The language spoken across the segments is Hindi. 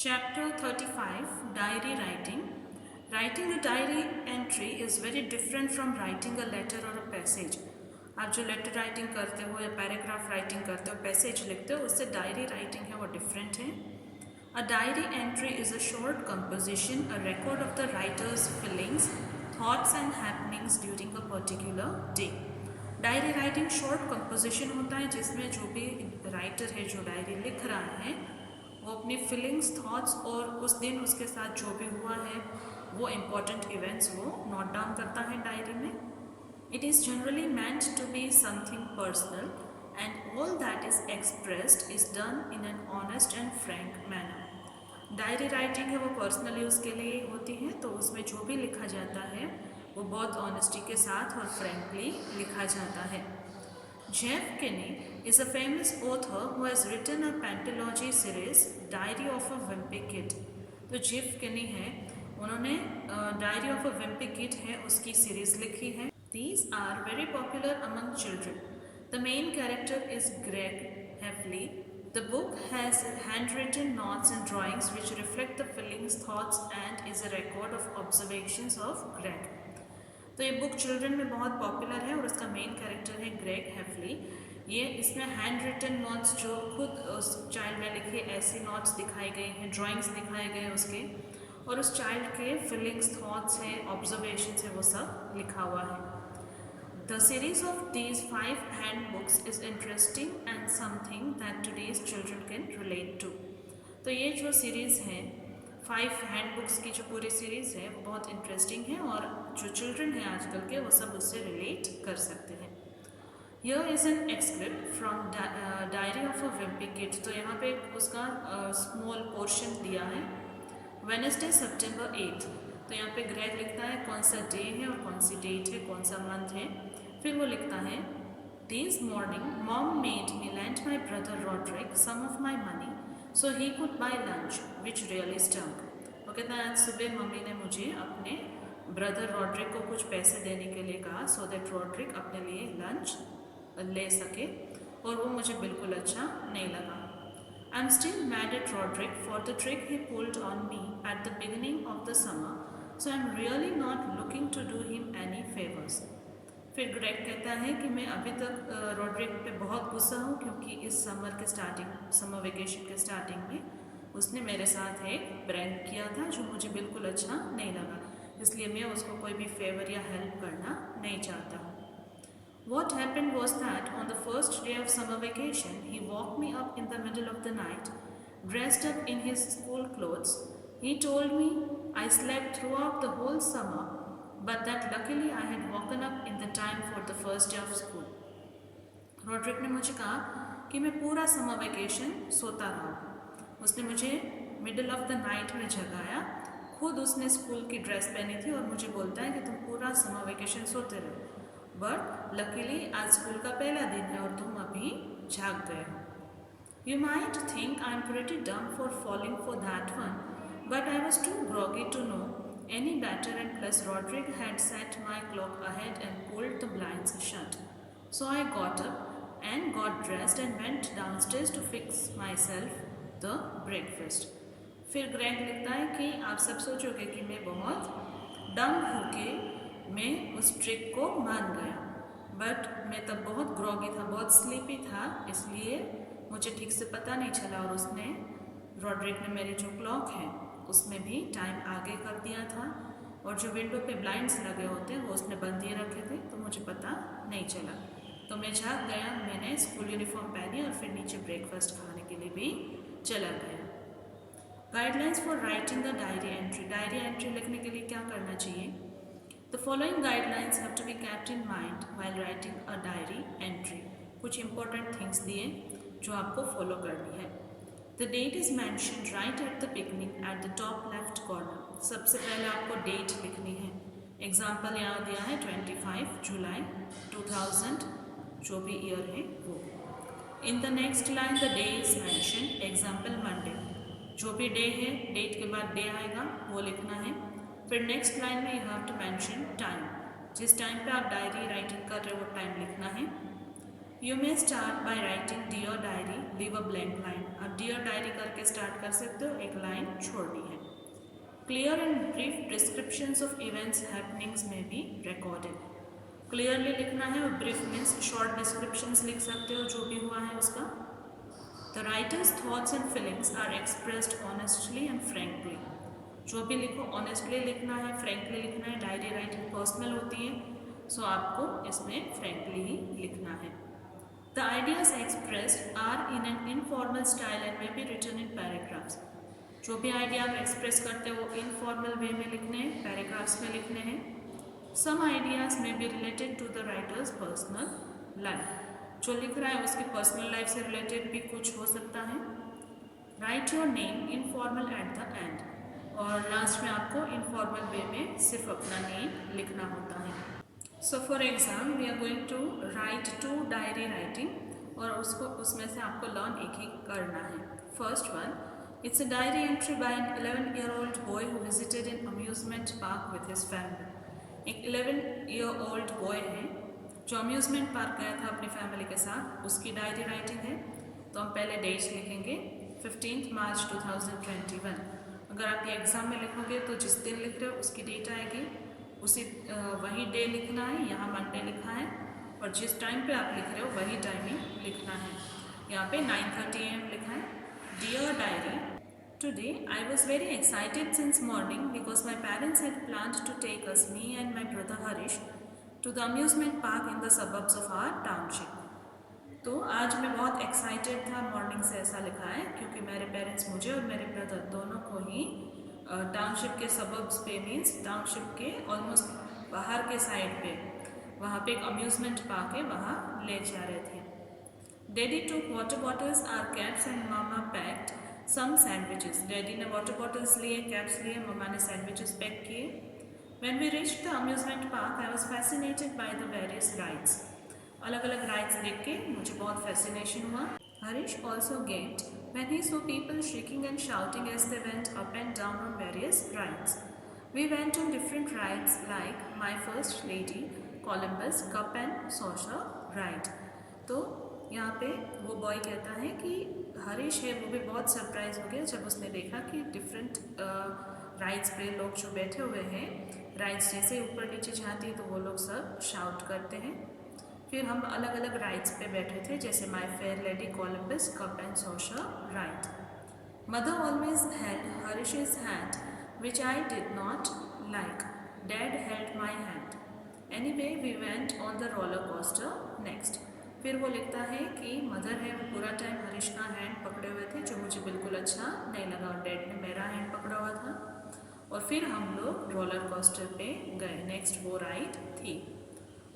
Chapter 35 Diary Writing. Writing a diary entry is very different from writing a letter or a passage. आप जो लेटर राइटिंग करते हो या पैराग्राफ राइटिंग करते हो, पैसेज लिखते हो, उससे डायरी राइटिंग है वो डिफरेंट है. A diary entry is a short composition, a record of the writer's feelings, thoughts and happenings during a particular day. Diary writing short composition होता है जिसमें जो भी राइटर है जो डायरी लिख रहा है वो अपनी फीलिंग्स, थॉट्स और उस दिन उसके साथ जो भी हुआ है वो इम्पॉर्टेंट इवेंट्स वो नोट डाउन करता है डायरी में. It is generally meant to be something personal and all that is expressed is done in an honest and frank manner. Diary writing है वो पर्सनल यूज़ के लिए होती है, तो उसमें जो भी लिखा जाता है वो बहुत ऑनेस्टी के साथ और फ्रेंकली लिखा जाता है. Jeff Kinney is a famous author who has written a pentalogy series, Diary of a Wimpy Kid. तो जेफ किनी है, उन्होंने diary of a Wimpy kid है उसकी सीरीज लिखी है. These are very popular among children. The main character is Greg Heffley. The book has handwritten notes and drawings which reflect the feelings, thoughts and is a record of observations of Greg. तो ये बुक चिल्ड्रन में बहुत पॉपुलर है और उसका मेन कैरेक्टर है ग्रेग हेफली. ये इसमें हैंड रिटन नोट्स जो खुद उस चाइल्ड ने लिखे ऐसे नोट्स दिखाए गए हैं, ड्राइंग्स दिखाए गए हैं उसके, और उस चाइल्ड के फीलिंग्स, थॉट्स हैं, ऑब्जर्वेशंस है, वो सब लिखा हुआ है. The series of these 5 hand books is interesting and something that today's children can relate to. तो ये जो सीरीज़ है 5 हैंड बुक्स की जो पूरी सीरीज़ है वो बहुत इंटरेस्टिंग है और जो चिल्ड्रन हैं आजकल के वो सब उससे रिलेट कर सकते हैं. Here is an excerpt from Diary of a Wimpy Kid. तो यहाँ पे उसका स्मॉल पोर्शन दिया है. Wednesday, September 8. तो यहाँ पे ग्रेग लिखता है कौन सा डे है और कौन सी डेट है, कौन सा मंथ है. फिर वो लिखता है This morning, Mom made me lend my brother Roderick some of my money so he could buy lunch, which really stunk. वो कहता है आज सुबह मम्मी ने मुझे अपने ब्रदर रॉड्रिक को कुछ पैसे देने के लिए कहा सो दैट रॉड्रिक अपने लिए लंच ले सके, और वो मुझे बिल्कुल अच्छा नहीं लगा. I am still mad at Rodrick for the trick he pulled on me at the beginning of the summer, so I am really not looking to do him any favours. फिर ग्रेग कहता है कि मैं अभी तक रॉड्रिक पे बहुत गुस्सा हूँ क्योंकि इस समर वेकेशन के स्टार्टिंग में उसने मेरे साथ एक प्रैंक किया था जो मुझे बिल्कुल अच्छा नहीं लगा, इसलिए मैं उसको कोई भी फेवर या हेल्प करना नहीं चाहता हूँ. What happened was that on the first day of summer vacation, he woke me up in the middle of the night, dressed up in his school clothes. He told me I slept throughout the whole summer, but that luckily I had woken up in the time for the first day of school. Rodrick ने मुझे कहा कि मैं पूरा समर वेकेशन सोता रहा. उसने मुझे मिडल ऑफ द नाइट में जगाया. खुद उसने स्कूल की ड्रेस पहनी थी और मुझे बोलता है कि तुम पूरा समर वेकेशन सोते रहो, बट लकीली आज स्कूल का पहला दिन है और तुम अभी जाग गए हो. You might think I am pretty dumb for falling for that one, but I was too groggy to know any better and plus Roderick had set my clock ahead and pulled the blinds shut. So I got up and got dressed and went downstairs to fix my self the breakfast. फिर ग्रेग लिखता है कि आप सब सोचोगे कि मैं बहुत डम होके मैं उस ट्रिक को मान गया, बट मैं तब बहुत ग्रॉगी था, बहुत स्लीपी था, इसलिए मुझे ठीक से पता नहीं चला. और उसने रॉड्रिक ने मेरी जो क्लॉक है उसमें भी टाइम आगे कर दिया था और जो विंडो पे ब्लाइंड्स लगे होते हैं वो उसने बंद दिए रखे थे, तो मुझे पता नहीं चला. तो मैं जाग गया, मैंने स्कूल यूनिफॉर्म पहनी और फिर नीचे ब्रेकफास्ट खाने के लिए भी चला गया. Guidelines for writing the diary entry. Diary entry लिखने के लिए क्या करना चाहिए? The following guidelines have to be kept in mind while writing a diary entry. कुछ इंपॉर्टेंट थिंग्स दिए जो आपको फॉलो करनी है. The date is mentioned right at the beginning at the top left corner. सबसे पहले आपको डेट लिखनी है. एग्जाम्पल यहाँ दिया है 25 जुलाई 2000, जो भी ईयर है वो. इन the next line the day is mentioned. Example Monday. जो भी डे है, डेट के बाद डे आएगा वो लिखना है. फिर नेक्स्ट लाइन में you have to mention time. जिस टाइम पे आप डायरी राइटिंग कर रहे हो वो टाइम लिखना है. You may start by writing dear diary, leave a blank line. आप डियर डायरी करके स्टार्ट कर सकते हो, एक लाइन छोड़नी है। Clear and brief descriptions of events happenings may be recorded. Clearly लिखना है और ब्रीफ मीन्स शॉर्ट डिस्क्रिप्शंस लिख सकते हो जो भी हुआ है उसका। The writer's thoughts and feelings are expressed honestly and frankly. जो भी लिखो ऑनेस्टली लिखना है, फ्रेंकली लिखना है। डायरी राइटिंग पर्सनल होती है, सो आपको इसमें फ्रेंकली ही लिखना है। The ideas expressed are in an informal style and may be written in paragraphs. जो भी आइडिया आप एक्सप्रेस करते हो वो इनफॉर्मल वे में लिखने हैं, पैराग्राफ्स में लिखने हैं। Some ideas may be related to the writer's personal life. जो लिख रहा है उसकी पर्सनल लाइफ से रिलेटेड भी कुछ हो सकता है। Right your name informal eight the and, और लास्ट में आपको इनफॉर्मल वे में सिर्फ अपना नेम लिखना होता है। So for exam we are going to write 2 diary writing, और उसको उसमें से आपको लर्न एक ही करना है। First one, it's a diary entry by an 11-year-old boy who visited an amusement park with his family. एक 11-year-old boy है जो अम्यूज़मेंट पार्क गया था अपनी फैमिली के साथ, उसकी डायरी राइटिंग है। तो हम पहले डेट्स लिखेंगे 15 मार्च 2021। अगर आप ये एग्ज़ाम में लिखोगे तो जिस दिन लिख रहे हो उसकी डेट आएगी, उसी वही डे लिखना है। यहाँ मंडे लिखा है, और जिस टाइम पे आप लिख रहे हो वही टाइमिंग लिखना है। यहाँ पे 9:30 AM लिखा है। Dear diary, today I was very excited since morning because my parents had planned to take us, me and my brother Harish, to the amusement park in the suburbs of our township. तो आज मैं बहुत एक्साइटेड था, मॉर्निंग से ऐसा लिखा है क्योंकि मेरे पेरेंट्स मुझे और मेरे ब्रदर दोनों को ही टाउनशिप के सबब्स पे, मीन्स टाउनशिप के ऑलमोस्ट बाहर के साइड पे, वहाँ पे एक अम्यूज़मेंट पार्क है, वहाँ ले जा रहे थे। Daddy took water bottles, our caps, and Mama packed some sandwiches. Daddy ने water bottles लिए, caps लिए, मम्मा ने sandwiches पैक किए। When we reached the amusement park, I was fascinated by the various rides. अलग अलग rides देख के मुझे बहुत fascination हुआ। Harish also gained when he saw people shrieking and shouting as they went up and down on various rides. We went on different rides like My First Lady, Columbus, Cup and Saucer ride. तो यहाँ पे वो बॉय कहता है कि हरीश है वो भी बहुत सरप्राइज हो गया जब उसने देखा कि डिफरेंट राइड्स पे लोग जो बैठे हुए हैं, राइड्स जैसे ऊपर नीचे जाती है तो वो लोग सब शाउट करते हैं। फिर हम अलग अलग राइड्स पे बैठे थे, जैसे my fair lady, Columbus, cup and saucer ride. Mother always held Harish's hand, which I did not like. Dad held my hand. Anyway, we went on the roller coaster next. फिर वो लिखता है कि मदर है वो पूरा टाइम हरीश का हैंड पकड़े हुए थे, जो मुझे बिल्कुल अच्छा नहीं लगा, और डैड ने मेरा हैंड पकड़ा हुआ था। और फिर हम लोग रोलर कोस्टर पे गए। नेक्स्ट वो राइड थी।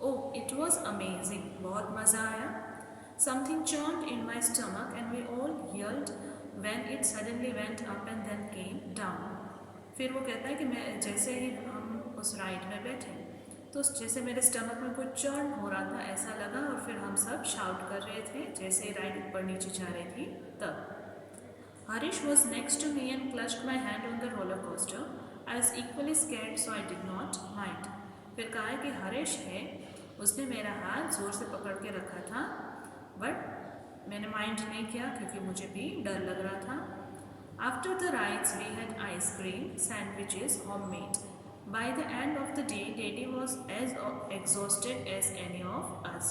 ओह इट वॉज अमेजिंग, बहुत मज़ा आया। Something churned in my stomach and we all yelled when it suddenly went up and then came down. फिर वो कहता है कि मैं जैसे ही हम उस राइड में बैठे तो जैसे मेरे स्टमक में कुछ चर्न हो रहा था ऐसा लगा, और फिर हम सब शाउट कर रहे थे जैसे राइड ऊपर नीचे जा रही थी तब। Harish was next to me and clutched my hand on the roller coaster. I was equally scared so I did not mind. फिर कहा है कि हरीश है उसने मेरा हाथ ज़ोर से पकड़ के रखा था, बट मैंने माइंड नहीं किया क्योंकि मुझे भी डर लग रहा था. After the rides we had ice cream, sandwiches homemade. By the end of the day, Daddy was as exhausted as any of us.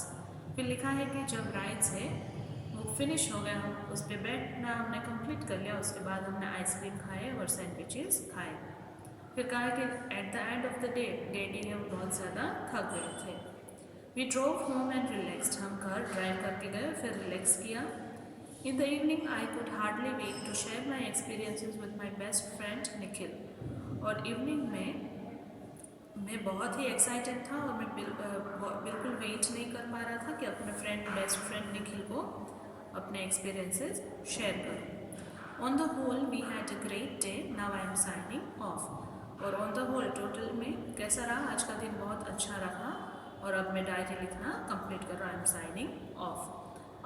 फिर लिखा है कि जब राइड्स है वो फिनिश हो गया, हम उस पर बैठना हमने कंप्लीट कर लिया, उसके बाद हमने आइसक्रीम खाए और सैंडविचेस खाए. फिर कहा कि at the end of the day daddy हम बहुत ज़्यादा थक गए थे. We drove home and relaxed. हम घर ड्राइव करके गए फिर रिलैक्स किया. In the evening I could hardly wait to share my experiences with my best friend Nikhil. और इवनिंग में मैं बहुत ही एक्साइटेड था और मैं बिल्कुल वेट नहीं कर पा रहा था कि अपने बेस्ट फ्रेंड निखिल को अपने एक्सपीरियंसेस शेयर करूं. On the whole we had a great day. Now I am signing off. और ऑन द होल टोटल में कैसा रहा, आज का दिन बहुत अच्छा रहा और अब मैं डायरी लिखना कंप्लीट कर रहा हूँ. I am signing off.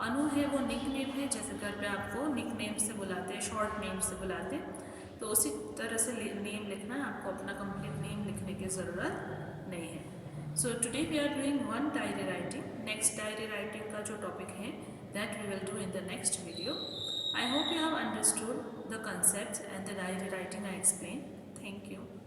Anu है वो निक नेम है, जैसे घर पे आपको निक नेम से बुलाते हैं, शॉर्ट नेम से बुलाते हैं, तो उसी तरह से नेम लिखना है. आपको अपना कंप्लीट नेम लिखने की ज़रूरत नहीं है. So today we are doing one diary writing. Next diary writing का जो टॉपिक है that we will do in the next video. I hope you have understood the concepts and the diary writing I explained. Thank you.